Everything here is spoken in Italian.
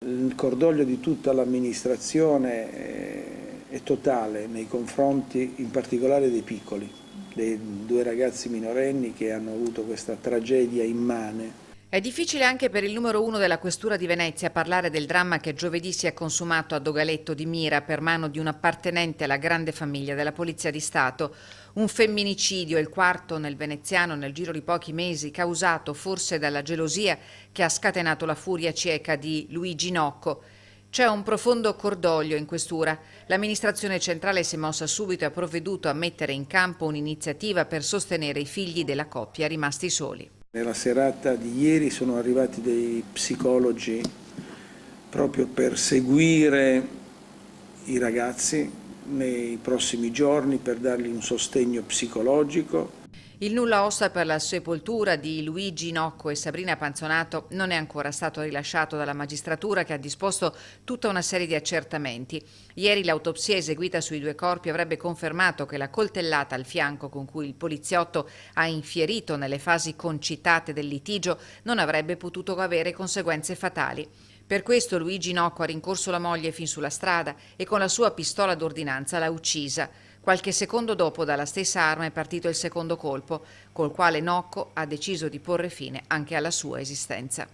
Il cordoglio di tutta l'amministrazione è totale nei confronti in particolare dei piccoli, dei due ragazzi minorenni che hanno avuto questa tragedia immane. È difficile anche per il numero uno della Questura di Venezia parlare del dramma che giovedì si è consumato a Dogaletto di Mira per mano di un appartenente alla grande famiglia della Polizia di Stato. Un femminicidio, il quarto nel veneziano nel giro di pochi mesi, causato forse dalla gelosia che ha scatenato la furia cieca di Luigi Nocco. C'è un profondo cordoglio in questura. L'amministrazione centrale si è mossa subito e ha provveduto a mettere in campo un'iniziativa per sostenere i figli della coppia rimasti soli. Nella serata di ieri sono arrivati dei psicologi proprio per seguire i ragazzi nei prossimi giorni, per dargli un sostegno psicologico. Il nulla osta per la sepoltura di Luigi Nocco e Sabrina Panzonato non è ancora stato rilasciato dalla magistratura, che ha disposto tutta una serie di accertamenti. Ieri l'autopsia eseguita sui due corpi avrebbe confermato che la coltellata al fianco con cui il poliziotto ha infierito nelle fasi concitate del litigio non avrebbe potuto avere conseguenze fatali. Per questo Luigi Nocco ha rincorso la moglie fin sulla strada e con la sua pistola d'ordinanza l'ha uccisa. Qualche secondo dopo dalla stessa arma è partito il secondo colpo, col quale Nocco ha deciso di porre fine anche alla sua esistenza.